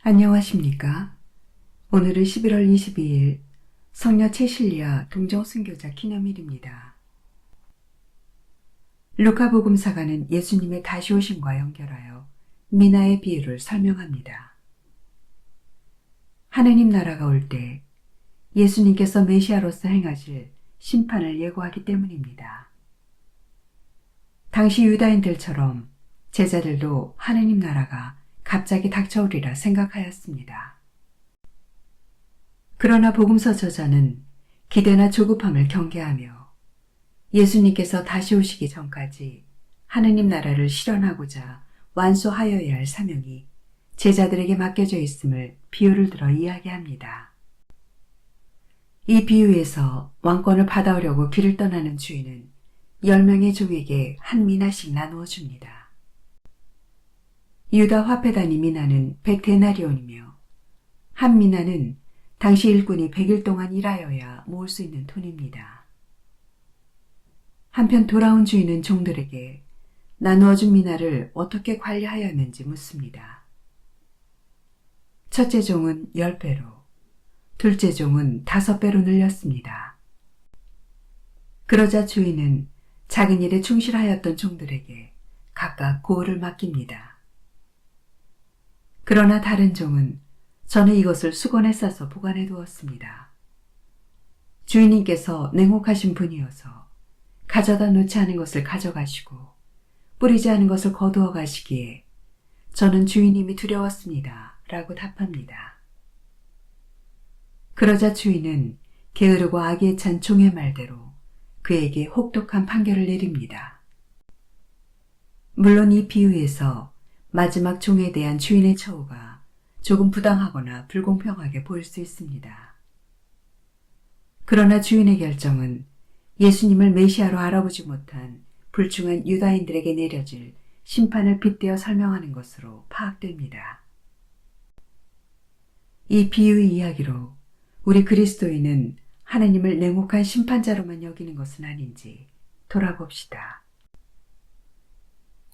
안녕하십니까? 오늘은 11월 22일 성녀 채실리아 동정순교자 기념일입니다. 루카복음사가는 예수님의 다시 오심과 연결하여 미나의 비유를 설명합니다. 하느님 나라가 올 때 예수님께서 메시아로서 행하실 심판을 예고하기 때문입니다. 당시 유다인들처럼 제자들도 하느님 나라가 갑자기 닥쳐오리라 생각하였습니다. 그러나 복음서 저자는 기대나 조급함을 경계하며 예수님께서 다시 오시기 전까지 하느님 나라를 실현하고자 완수하여야 할 사명이 제자들에게 맡겨져 있음을 비유를 들어 이야기합니다. 이 비유에서 왕권을 받아오려고 길을 떠나는 주인은 10명의 종에게 한 미나씩 나누어 줍니다. 유다 화폐단위 미나는 100데나리온이며 한 미나는 당시 일꾼이 100일 동안 일하여야 모을 수 있는 돈입니다. 한편 돌아온 주인은 종들에게 나누어준 미나를 어떻게 관리하였는지 묻습니다. 첫째 종은 10배로, 둘째 종은 5배로 늘렸습니다. 그러자 주인은 작은 일에 충실하였던 종들에게 각각 고을을 맡깁니다. 그러나 다른 종은 전에 이것을 수건에 싸서 보관해 두었습니다. 주인님께서 냉혹하신 분이어서 가져다 놓지 않은 것을 가져가시고 뿌리지 않은 것을 거두어 가시기에 저는 주인님이 두려웠습니다. 라고 답합니다. 그러자 주인은 게으르고 악에 찬 종의 말대로 그에게 혹독한 판결을 내립니다. 물론 이 비유에서 마지막 종에 대한 주인의 처우가 조금 부당하거나 불공평하게 보일 수 있습니다. 그러나 주인의 결정은 예수님을 메시아로 알아보지 못한 불충한 유다인들에게 내려질 심판을 빗대어 설명하는 것으로 파악됩니다. 이 비유의 이야기로 우리 그리스도인은 하나님을 냉혹한 심판자로만 여기는 것은 아닌지 돌아봅시다.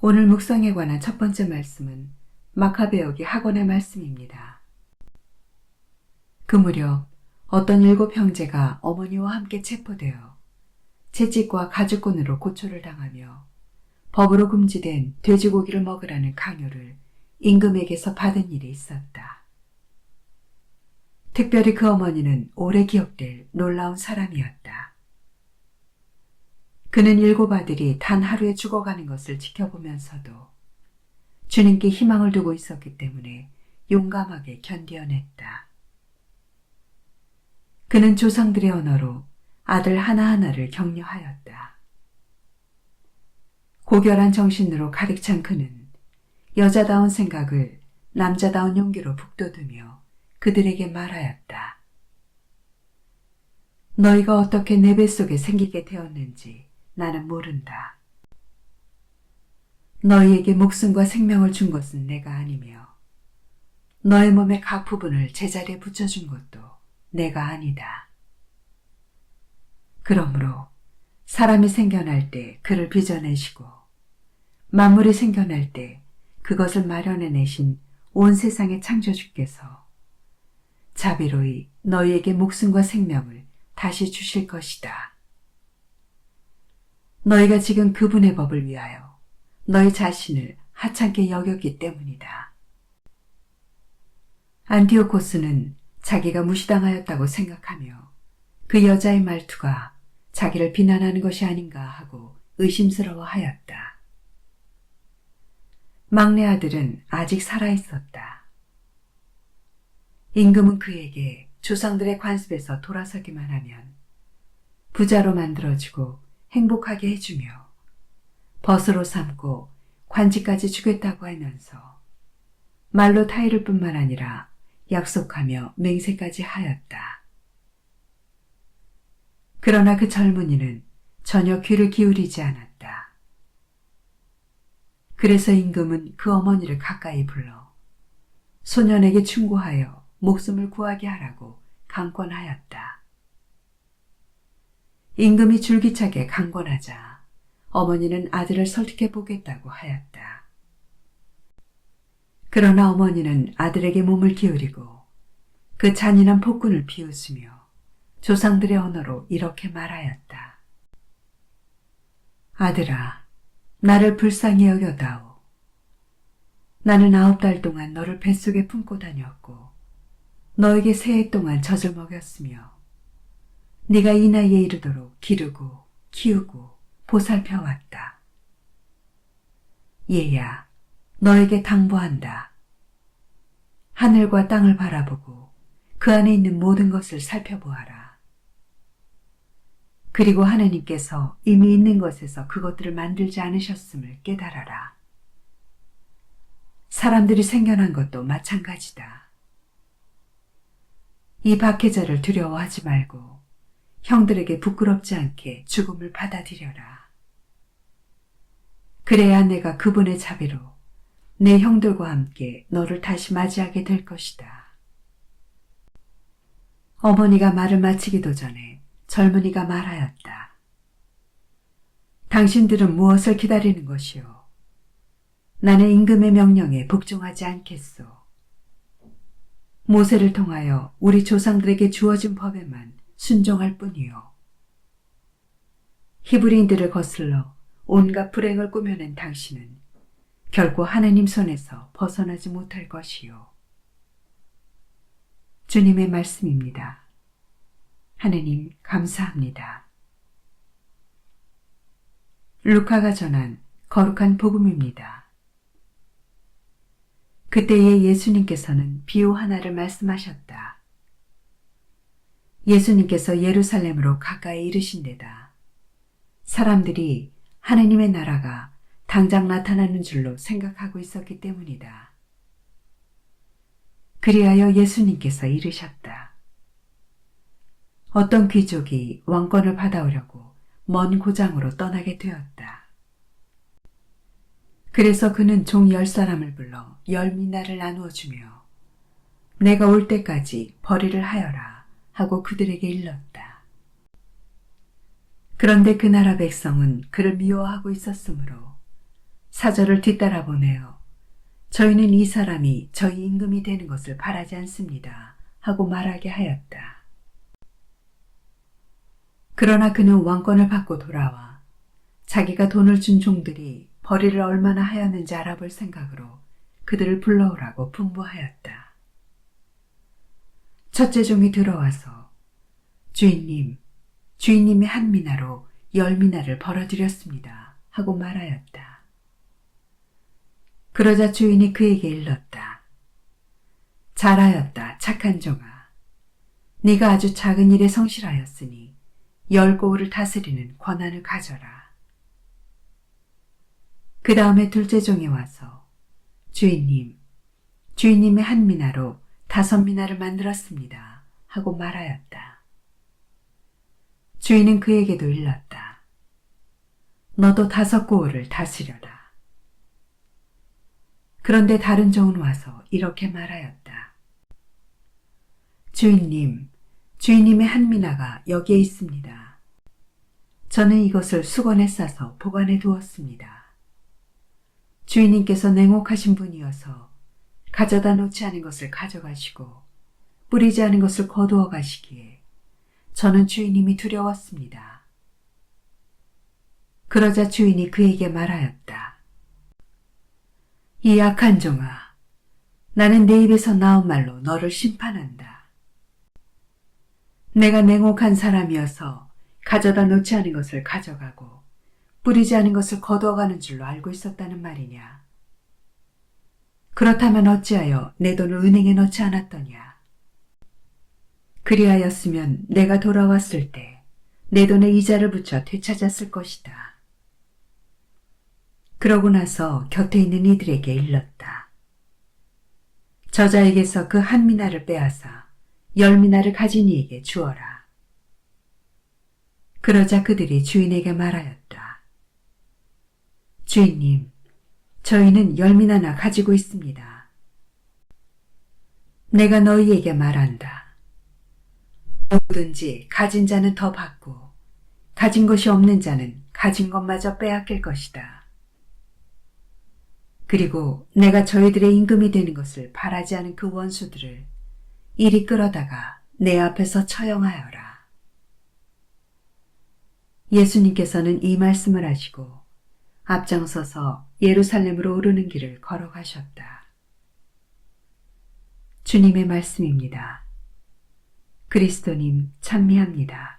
오늘 묵상에 관한 첫 번째 말씀은 마카베오기 학원의 말씀입니다. 그 무렵 어떤 7 형제가 어머니와 함께 체포되어 채찍과 가죽끈으로 고초를 당하며 법으로 금지된 돼지고기를 먹으라는 강요를 임금에게서 받은 일이 있었다. 특별히 그 어머니는 오래 기억될 놀라운 사람이었다. 그는 7 아들이 단 하루에 죽어가는 것을 지켜보면서도 주님께 희망을 두고 있었기 때문에 용감하게 견뎌냈다. 그는 조상들의 언어로 아들 하나하나를 격려하였다. 고결한 정신으로 가득 찬 그는 여자다운 생각을 남자다운 용기로 북돋우며 그들에게 말하였다. 너희가 어떻게 내 뱃속에 생기게 되었는지 나는 모른다. 너희에게 목숨과 생명을 준 것은 내가 아니며 너의 몸의 각 부분을 제자리에 붙여준 것도 내가 아니다. 그러므로 사람이 생겨날 때 그를 빚어내시고 만물이 생겨날 때 그것을 마련해내신 온 세상의 창조주께서 자비로이 너희에게 목숨과 생명을 다시 주실 것이다. 너희가 지금 그분의 법을 위하여 너희 자신을 하찮게 여겼기 때문이다. 안티오코스는 자기가 무시당하였다고 생각하며 그 여자의 말투가 자기를 비난하는 것이 아닌가 하고 의심스러워하였다. 막내 아들은 아직 살아있었다. 임금은 그에게 조상들의 관습에서 돌아서기만 하면 부자로 만들어주고 행복하게 해주며 벗으로 삼고 관직까지 주겠다고 하면서 말로 타이를 뿐만 아니라 약속하며 맹세까지 하였다. 그러나 그 젊은이는 전혀 귀를 기울이지 않았다. 그래서 임금은 그 어머니를 가까이 불러 소년에게 충고하여 목숨을 구하게 하라고 강권하였다. 임금이 줄기차게 강권하자 어머니는 아들을 설득해 보겠다고 하였다. 그러나 어머니는 아들에게 몸을 기울이고 그 잔인한 폭군을 비웃으며 조상들의 언어로 이렇게 말하였다. 아들아, 나를 불쌍히 여겨다오. 나는 9달 동안 너를 뱃속에 품고 다녔고 너에게 3해 동안 젖을 먹였으며 네가 이 나이에 이르도록 기르고 키우고 보살펴왔다. 얘야, 너에게 당부한다. 하늘과 땅을 바라보고 그 안에 있는 모든 것을 살펴보아라. 그리고 하느님께서 이미 있는 것에서 그것들을 만들지 않으셨음을 깨달아라. 사람들이 생겨난 것도 마찬가지다. 이 박해자를 두려워하지 말고 형들에게 부끄럽지 않게 죽음을 받아들여라. 그래야 내가 그분의 자비로 내 형들과 함께 너를 다시 맞이하게 될 것이다. 어머니가 말을 마치기도 전에 젊은이가 말하였다. 당신들은 무엇을 기다리는 것이오? 나는 임금의 명령에 복종하지 않겠소. 모세를 통하여 우리 조상들에게 주어진 법에만 순종할 뿐이요. 히브리인들을 거슬러 온갖 불행을 꾸며낸 당신은 결코 하느님 손에서 벗어나지 못할 것이요. 주님의 말씀입니다. 하느님 감사합니다. 루카가 전한 거룩한 복음입니다. 그때에 예수님께서는 비유 하나를 말씀하셨다. 예수님께서 예루살렘으로 가까이 이르신 데다 사람들이 하느님의 나라가 당장 나타나는 줄로 생각하고 있었기 때문이다. 그리하여 예수님께서 이르셨다. 어떤 귀족이 왕권을 받아오려고 먼 고장으로 떠나게 되었다. 그래서 그는 종 10사람을 불러 10미나를 나누어 주며 내가 올 때까지 벌이를 하여라 하고 그들에게 일렀다. 그런데 그 나라 백성은 그를 미워하고 있었으므로 사절을 뒤따라 보내어 저희는 이 사람이 저희 임금이 되는 것을 바라지 않습니다 하고 말하게 하였다. 그러나 그는 왕권을 받고 돌아와 자기가 돈을 준 종들이 벌이를 얼마나 하였는지 알아볼 생각으로 그들을 불러오라고 분부하였다. 첫째 종이 들어와서 주인님의 1미나로 10미나를 벌어들였습니다 하고 말하였다. 그러자 주인이 그에게 일렀다. 잘하였다 착한 종아. 네가 아주 작은 일에 성실하였으니 10고을을 다스리는 권한을 가져라. 그 다음에 둘째 종이 와서 주인님의 1미나로 5미나를 만들었습니다 하고 말하였다. 주인은 그에게도 일렀다. 너도 5고을을 다스려라. 그런데 다른 종은 와서 이렇게 말하였다. 주인님의 1미나가 여기에 있습니다. 저는 이것을 수건에 싸서 보관해 두었습니다. 주인님께서 냉혹하신 분이어서 가져다 놓지 않은 것을 가져가시고 뿌리지 않은 것을 거두어 가시기에 저는 주인님이 두려웠습니다. 그러자 주인이 그에게 말하였다. 이 악한 종아, 나는 내 입에서 나온 말로 너를 심판한다. 내가 냉혹한 사람이어서 가져다 놓지 않은 것을 가져가고 뿌리지 않은 것을 거두어가는 줄로 알고 있었다는 말이냐? 그렇다면 어찌하여 내 돈을 은행에 넣지 않았더냐? 그리하였으면 내가 돌아왔을 때 내 돈에 이자를 붙여 되찾았을 것이다. 그러고 나서 곁에 있는 이들에게 일렀다. 저자에게서 그 1미나를 빼앗아 10미나를 가진 이에게 주어라. 그러자 그들이 주인에게 말하였다. 주인님, 저희는 10미나나 가지고 있습니다. 내가 너희에게 말한다. 누구든지 가진 자는 더 받고 가진 것이 없는 자는 가진 것마저 빼앗길 것이다. 그리고 내가 저희들의 임금이 되는 것을 바라지 않은 그 원수들을 이리 끌어다가 내 앞에서 처형하여라. 예수님께서는 이 말씀을 하시고 앞장서서 예루살렘으로 오르는 길을 걸어가셨다. 주님의 말씀입니다. 그리스도님 찬미합니다.